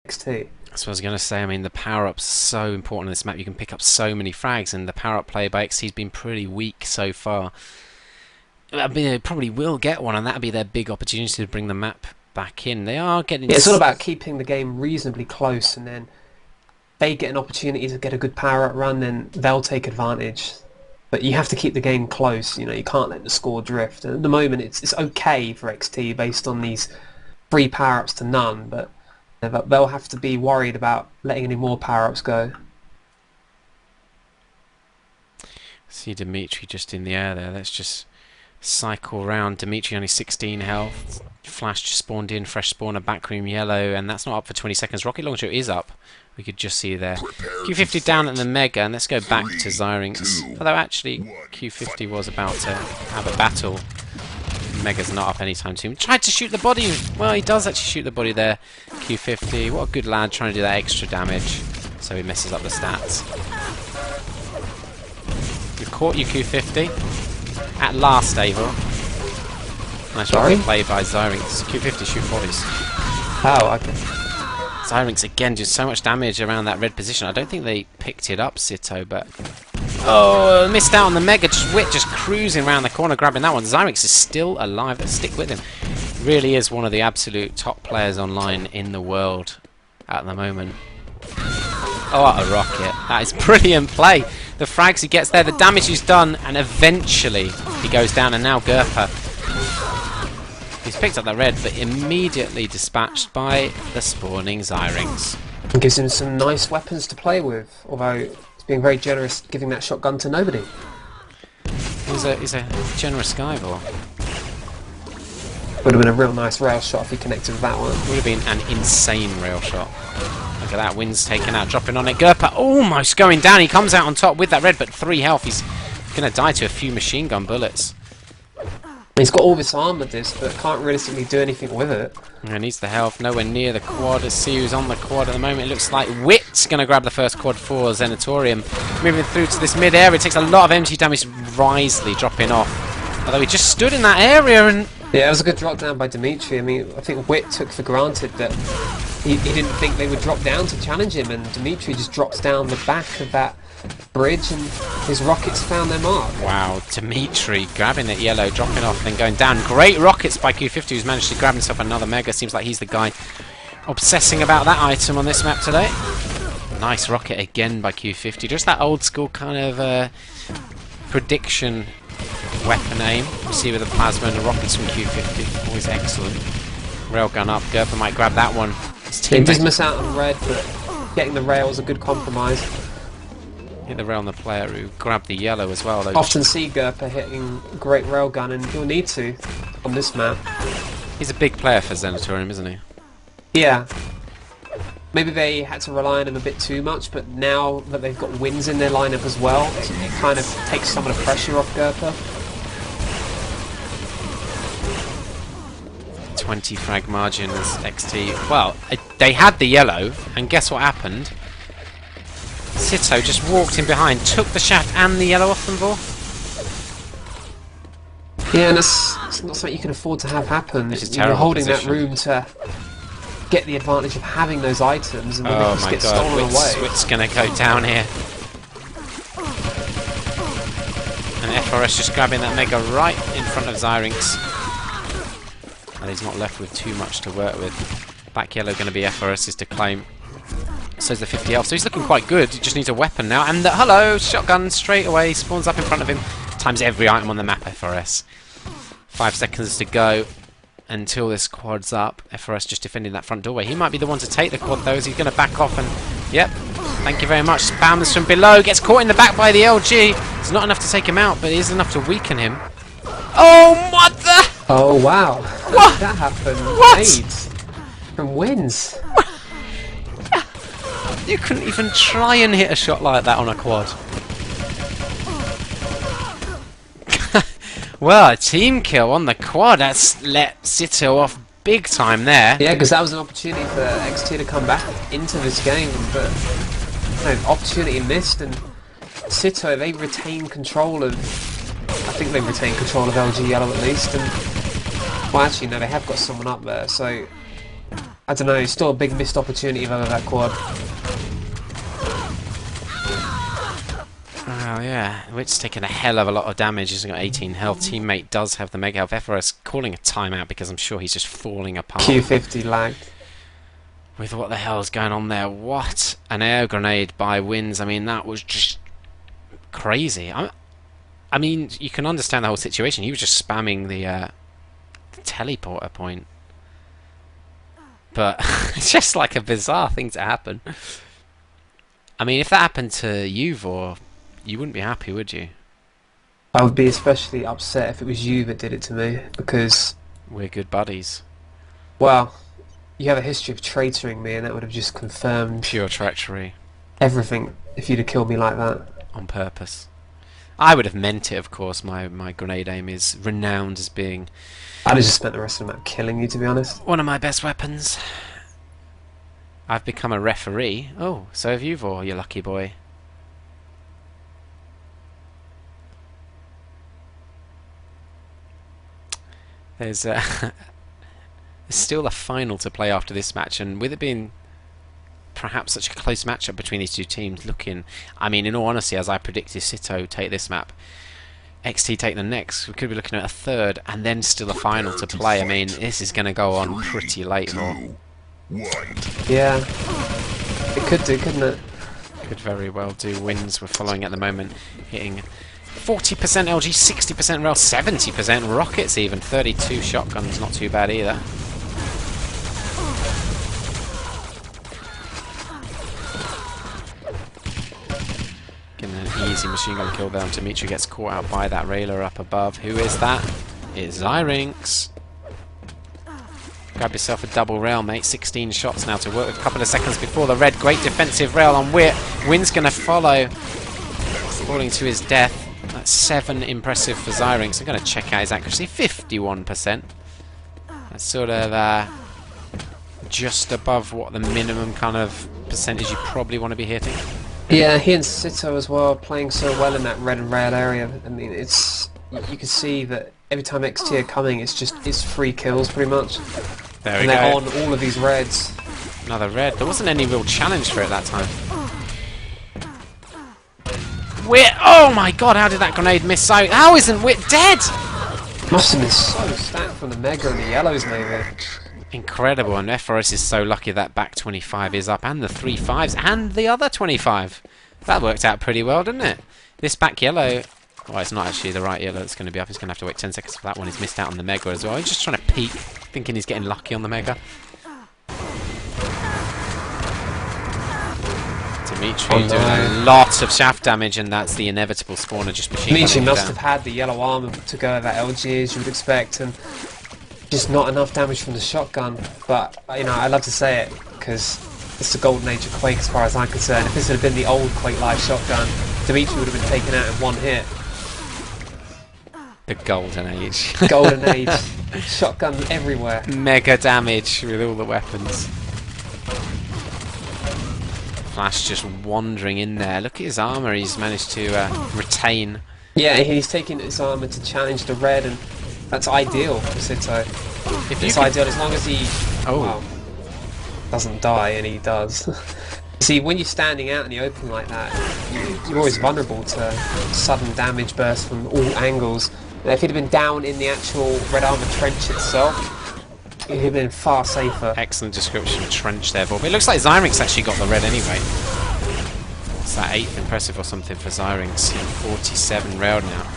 XT. That's what I was going to say. I mean, the power-ups are so important on this map. You can pick up so many frags, and the power-up play by XT's been pretty weak so far. I mean, they probably will get one, and that'll be their big opportunity to bring the map back in. They are getting... Yeah, it's all about keeping the game reasonably close, and then they get an opportunity to get a good power-up run, then they'll take advantage. But you have to keep the game close. You know, you can't let the score drift. And at the moment, it's okay for XT based on these 3 power-ups to none, but they'll have to be worried about letting any more power-ups go. See Dimitri just in the air there. Let's just cycle round. Dimitri only 16 health. Flash just spawned in. Fresh spawner, backroom yellow, and that's not up for 20 seconds. Rocket launcher is up. We could just see there. Q50 down at the Mega, and let's go back to Zyrinx. Although actually, Q50 was about to have a battle. Mega's not up anytime soon. Tried to shoot the body. Well, he does actually shoot the body there. Q50. What a good lad, trying to do that extra damage. So he messes up the stats. We've caught you, Q50. At last, Abel. Nice play by Zyrinx. Q50 shoot bodies. Oh, okay. Zyrinx again did so much damage around that red position. I don't think they picked it up, Sitto, but... Oh, missed out on the Mega. Wit just cruising around the corner, grabbing that one. Zyrinx is still alive. Let's stick with him. Really is one of the absolute top players online in the world at the moment. Oh, what a rocket. That is brilliant play. The frags he gets there, the damage he's done, and eventually he goes down, and now Gerper. He's picked up the red, but immediately dispatched by the spawning Zyrinx. It gives him some nice weapons to play with, although he's being very generous giving that shotgun to nobody. He's a generous guy, boy. Would have been a real nice rail shot if he connected with that one. Would have been an insane rail shot. Look at that, Wind's taken out, dropping on it. Gerper almost going down. He comes out on top with that red, but 3 health. He's going to die to a few machine gun bullets. He's got all this armor, but can't realistically do anything with it. Yeah, needs the health. Nowhere near the quad. Let's see who's on the quad at the moment. It looks like Wit's going to grab the first quad for Zenatorium. Moving through to this mid-area. It takes a lot of empty damage. Risley dropping off. Although he just stood in that area and... Yeah, it was a good drop down by Dimitri. I mean, I think Wit took for granted that he didn't think they would drop down to challenge him, and Dimitri just drops down the back of that bridge and his rockets found their mark. Wow, Dimitri grabbing it yellow, dropping off, then going down. Great rockets by Q50, who's managed to grab himself another Mega. Seems like he's the guy obsessing about that item on this map today. Nice rocket again by Q50. Just that old school kind of prediction weapon aim. You see with the plasma and the rockets from Q50. Always excellent. Railgun up. Gerber might grab that one. He did miss out on red, but getting the rail was a good compromise. Hit the rail on the player who grabbed the yellow as well. Though. Often see Gerper hitting great railgun, and he'll need to on this map. He's a big player for Zenatorium, isn't he? Yeah. Maybe they had to rely on him a bit too much, but now that they've got wins in their lineup as well, it kind of takes some of the pressure off Gerper. 20 frag margins, XT. Well, they had the yellow, and guess what happened? Sitto just walked in behind, took the shaft and the yellow off them all. Yeah, and it's not something you can afford to have happen. You're holding that room to get the advantage of having those items, and when they just get stolen away. Wit's gonna go down here. And FRS just grabbing that Mega right in front of Zyrinx. And he's not left with too much to work with. Back yellow going to be FRS's to claim. So's the 50 health, so he's looking quite good. He just needs a weapon now. And hello, shotgun straight away spawns up in front of him. Times every item on the map, FRS. 5 seconds to go until this quad's up. FRS just defending that front doorway. He might be the one to take the quad though, as he's going to back off and... Yep, thank you very much. Spams from below, gets caught in the back by the LG. It's not enough to take him out, but it is enough to weaken him. Oh, what the... Oh, wow. What? That happened. What? AIDS from wins. You couldn't even try and hit a shot like that on a quad. Well, a team kill on the quad. That's let Sitto off big time there. Yeah, because that was an opportunity for XT to come back into this game, but no, opportunity missed, and Sitto, they retain control of... I think they've retained control of LG Yellow at least, and... Well, actually, no, they have got someone up there, so... I don't know, it's still a big missed opportunity over that quad. Oh yeah, Wit's taking a hell of a lot of damage. He's got 18 health. Teammate does have the mega health. FRS calling a timeout because I'm sure he's just falling apart. Q50 lagged. With what the hell's going on there? What an air grenade by Wins. I mean, that was just crazy. I mean, you can understand the whole situation. He was just spamming the teleporter point. But it's just like a bizarre thing to happen. I mean, if that happened to you, Vor, you wouldn't be happy, would you? I would be especially upset if it was you that did it to me, because... we're good buddies. Well, you have a history of traitoring me, and that would have just confirmed... pure treachery. Everything, if you'd have killed me like that. On purpose. I would have meant it, of course. My grenade aim is renowned as being... I'd have just spent the rest of the map killing you, to be honest. one of my best weapons. I've become a referee. Oh, so have you, Vor, you lucky boy. There's still a final to play after this match, and with it being perhaps such a close matchup between these two teams, looking... I mean, in all honesty, as I predicted, Sitto take this map, XT take the next. We could be looking at a third, and then still a final to play. I mean, this is going to go on pretty late, Vor. Yeah, it could do, couldn't it? Could very well do. Wins we're following at the moment, hitting 40% LG, 60% rail, 70% rockets even, 32 shotguns, not too bad either. Getting an easy machine gun kill there, and Dimitri gets caught out by that railer up above. Who is that? It's Zyrinx. Grab yourself a double rail, mate. 16 shots now to work with. A couple of seconds before the red. Great defensive rail on Wit. Win's going to follow, falling to his death. That's 7 impressive for Zyrinx. I'm going to check out his accuracy. 51%. That's sort of just above what the minimum kind of percentage you probably want to be hitting. Yeah, he and Sitto as well, playing so well in that red and rail area. I mean, it's... you can see that every time XT are coming, it's free kills pretty much. There we and go. they're on all of these reds. Another red. There wasn't any real challenge for it that time. Wit! Oh my god, how did that grenade miss out? How isn't Wit dead? Must have been so stacked from the mega and the yellows, maybe. Incredible, and FRS is so lucky that back 25 is up, and the 3-5s, and the other 25. That worked out pretty well, didn't it? This back yellow... well, it's not actually the right yellow that's going to be up. He's going to have to wait 10 seconds for that one. He's missed out on the mega as well. He's just trying to peek, thinking he's getting lucky on the mega. Dimitri doing a lot of shaft damage, and that's the inevitable spawner just machine. Dimitri must have had the yellow armor to go at that LG, as you would expect, and just not enough damage from the shotgun. But, you know, I love to say it, because it's the golden age of Quake as far as I'm concerned. If this had been the old Quake Live shotgun, Dimitri would have been taken out in one hit. The golden age. Golden age. Shotgun everywhere. Mega damage with all the weapons. Flash just wandering in there. Look at his armour he's managed to retain. Yeah, he's taking his armour to challenge the red, and that's ideal for Sitto. It's ideal as long as he doesn't die, and he does. See, when you're standing out in the open like that, you're always vulnerable to sudden damage bursts from all angles. And if he'd have been down in the actual red armor trench itself, he'd have been far safer. Excellent description of trench there, but it looks like Zyrinx actually got the red anyway. It's that 8th impressive or something for Zyrinx. 47 rail now.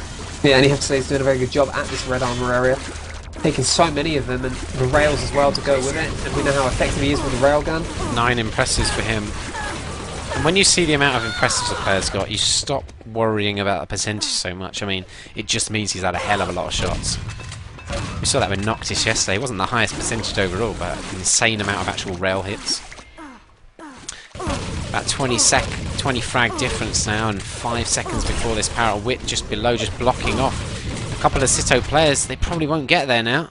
Yeah, and you have to say he's doing a very good job at this red armor area. Taking so many of them, and the rails as well to go with it, and we know how effective he is with the railgun. 9 impressives for him. And when you see the amount of impressives a player's got, you stop worrying about the percentage so much. I mean, it just means he's had a hell of a lot of shots. We saw that with Noctis yesterday. It wasn't the highest percentage overall, but an insane amount of actual rail hits. About 20 frag difference now, and 5 seconds before this power. Wit just below, just blocking off. A couple of Sitto players, they probably won't get there now.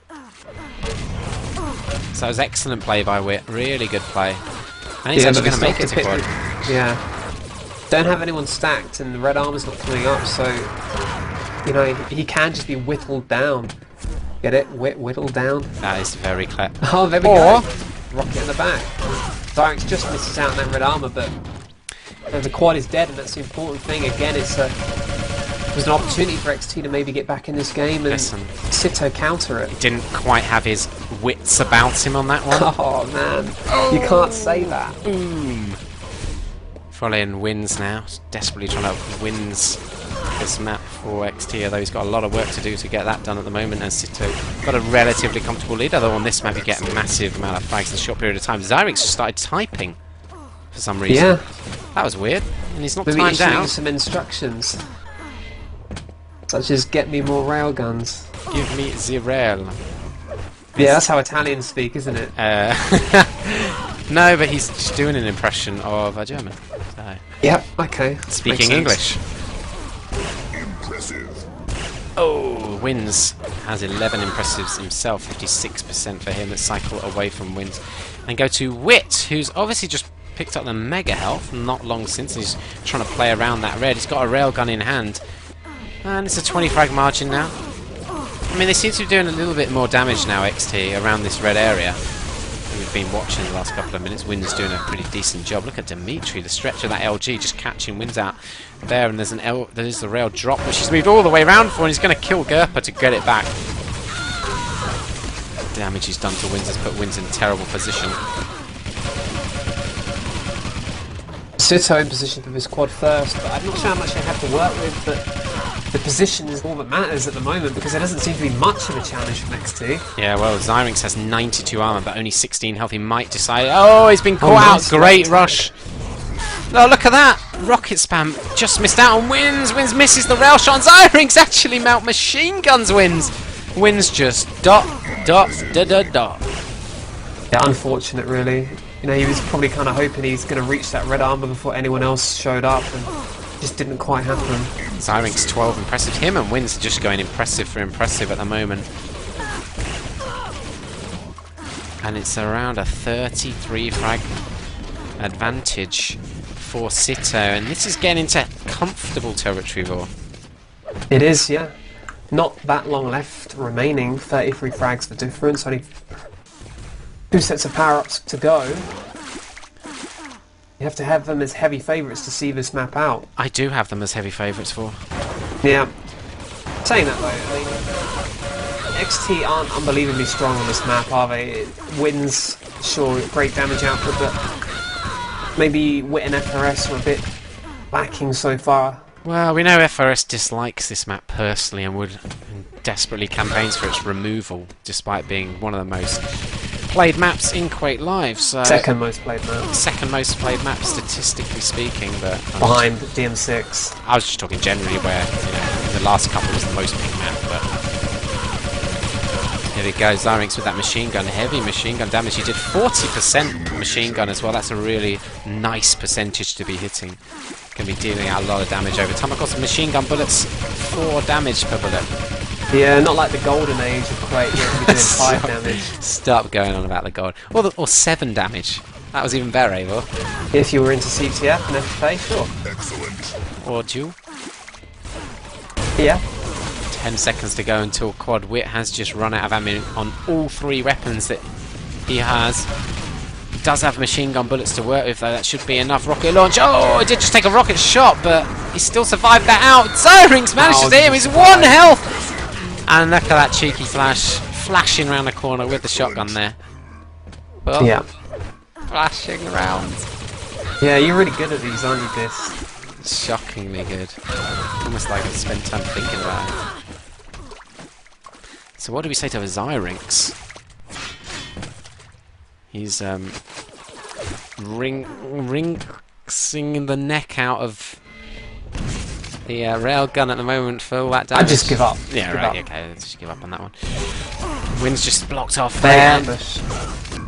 So it was excellent play by Wit, really good play. And he's actually going to make it to quad. Yeah. Don't have anyone stacked, and the red armor's not coming up, so, you know, he can just be whittled down. Get it? Whittled down? That is very clever. Oh, there we go. Rocket in the back. Zyrinx just misses out on that red armor, but the quad is dead, and that's the important thing. Again, it was an opportunity for XT to maybe get back in this game and Sitto counter it. He didn't quite have his wits about him on that one. Oh man, you can't say that. Frolian wins now, desperately trying to wins this map for XT, although he's got a lot of work to do to get that done at the moment, and Sitto got a relatively comfortable lead, although on this map you get a massive amount of frags in a short period of time. Zyrinx just started typing for some reason. Yeah. That was weird, and he's not Maybe timed out. some instructions. Such as, get me more railguns. Give me the rail. Yeah, that's how Italians speak, isn't it? No, but he's just doing an impression of a German. So. Yep, okay. Speaking English. Impressive. Oh, Wins has 11 impressives himself, 56% for him. Let's cycle away from Wins and go to Wit, who's obviously just picked up the mega health not long since. He's trying to play around that red. He's got a railgun in hand. And it's a 20 frag margin now. I mean, they seem to be doing a little bit more damage now, XT, around this red area. We've been watching the last couple of minutes. Wins doing a pretty decent job. Look at Dimitri, the stretch of that LG, just catching Wins out there. And there's the rail drop, which he's moved all the way around for, and he's going to kill Gerpa to get it back. The damage he's done to Wins has put Wins in a terrible position. Sitto in position for this quad first, but I'm not sure how much they have to work with, but the position is all that matters at the moment, because there doesn't seem to be much of a challenge from XT. Yeah, well, Zyrinx has 92 armor, but only 16 health. He might decide... Oh, he's been caught out. Great rush. Oh, look at that. Rocket spam. Just missed out on Wins. Wins misses the rail shot. Zyrinx actually mount machine guns Wins. Wins just dot. Yeah, unfortunate, really. You know, he was probably kind of hoping he's going to reach that red armor before anyone else showed up, and just didn't quite happen. Zyrinx 12 impressive. Him and Wins are just going impressive for impressive at the moment. And it's around a 33 frag advantage for Sitto, and this is getting into comfortable territory for. It is, yeah. Not that long left remaining. 33 frags the difference. Only 2 sets of power-ups to go. You have to have them as heavy favourites to see this map out. I do have them as heavy favourites for. Yeah. Saying that though, I mean, XT aren't unbelievably strong on this map, are they? It Wins, sure, great damage output, but maybe Wit and FRS are a bit lacking so far. Well, we know FRS dislikes this map personally and would desperately campaigns for its removal, despite being one of the most played maps in Quake Live. So second most played map. Second most played map, statistically speaking, but behind DM6. I was just talking generally, where the last couple was the most picked map. But here we go, Zyrinx with that machine gun, heavy machine gun damage. He did 40% machine gun as well. That's a really nice percentage to be hitting. Going to be dealing out a lot of damage over time. Of course, machine gun bullets, 4 damage per bullet. Yeah, not like the golden age of Quake, where we're doing 5 damage. Stop going on about the gold. Or 7 damage. That was even better, Eivor. If you were into CTF and FFA, sure. Excellent. Or duel. Yeah. 10 seconds to go until Quad Wit has just run out of ammo on all 3 weapons that he has. Does have machine gun bullets to work with, though. That should be enough. Rocket launch. Oh, it did just take a rocket shot, but he still survived that out. Zyrinx manages to hit him. He's 1 health. And look at that cheeky flash, flashing around the corner with the shotgun there. Well, yeah. Flashing around. Yeah, you're really good at these, aren't you, Dis? Shockingly good. Almost like I've spent time thinking about it. So what do we say to Zyrinx? He's rinsing the neck out of the railgun at the moment for all that damage. I just give up. Yeah, right. Okay, let's just give up on that one. Wind's just blocked off there.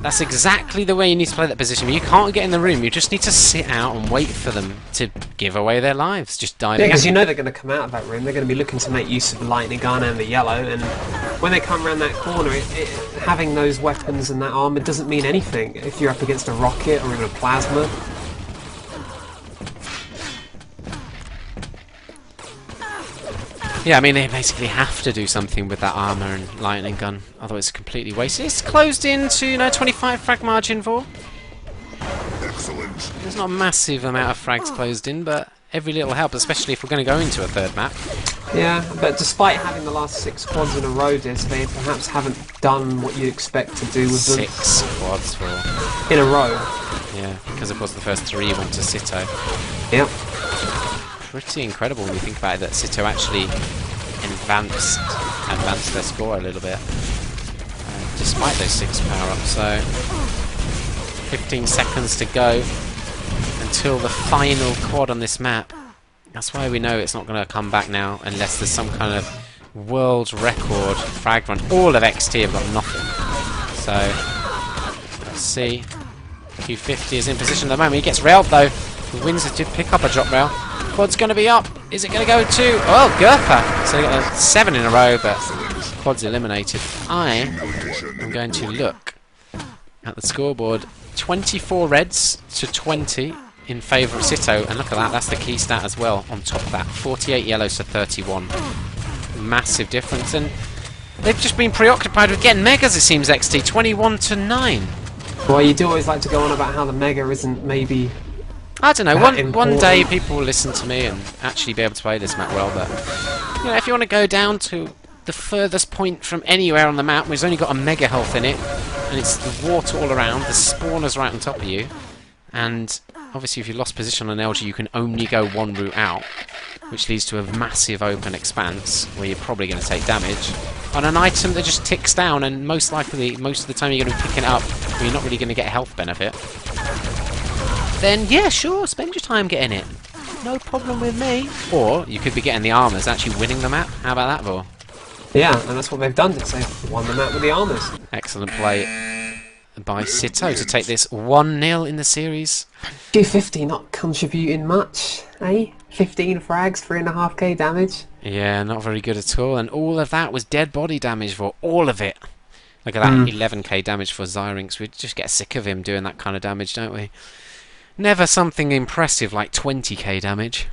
That's exactly the way you need to play that position. You can't get in the room. You just need to sit out and wait for them to give away their lives. Just dive. Yeah, because you know they're going to come out of that room. They're going to be looking to make use of the lightning gun and the yellow. And when they come around that corner, having those weapons and that armor doesn't mean anything if you're up against a rocket or even a plasma. Yeah, I mean, they basically have to do something with that armor and lightning gun, otherwise it's completely wasted. It's closed into, 25 frag margin for. Excellent. There's not a massive amount of frags closed in, but every little helps, especially if we're going to go into a third map. Yeah, but despite having the last 6 quads in a row, they perhaps haven't done what you'd expect to do with them 6 quads for. in a row. Yeah, because of course the first 3 went to Sitto. Yep. Pretty incredible when you think about it that Sitto actually advanced their score a little bit, despite those 6 power-ups. So 15 seconds to go until the final quad on this map. That's why we know it's not going to come back now unless there's some kind of world record frag run. All of XT have got nothing. So let's see. Q50 is in position at the moment. He gets railed though. The Windsor did pick up a drop rail. Quad's going to be up. Is it going to go to... Oh, Gurpa! So they got a 7 in a row, but quad's eliminated. I am going to look at the scoreboard. 24 reds to 20 in favour of Sitto, and look at that, that's the key stat as well on top of that. 48 yellows to 31. Massive difference, and they've just been preoccupied with getting megas, it seems, XT. 21 to 9. Well, you do always like to go on about how the mega isn't maybe... I don't know, one important. day people will listen to me and actually be able to play this map well, but if you want to go down to the furthest point from anywhere on the map, we've only got a mega health in it, and it's the water all around, the spawners right on top of you, and obviously if you lost position on LG you can only go one route out, which leads to a massive open expanse where you're probably going to take damage on an item that just ticks down, and most likely most of the time you're going to be picking it up where you're not really going to get a health benefit. Then yeah, sure, spend your time getting it, no problem with me. Or you could be getting the armors, actually winning the map. How about that, Vor? Yeah, and that's what they've done. They've won the map with the armors. Excellent play by Sitto to take this 1-0 in the series. Q50 not contributing much, eh? 15 frags, 3.5k damage. Yeah, not very good at all. And all of that was dead body damage for all of it. Look at that, 11k damage for Zyrinx. We just get sick of him doing that kind of damage, don't we? Never something impressive like 20k damage.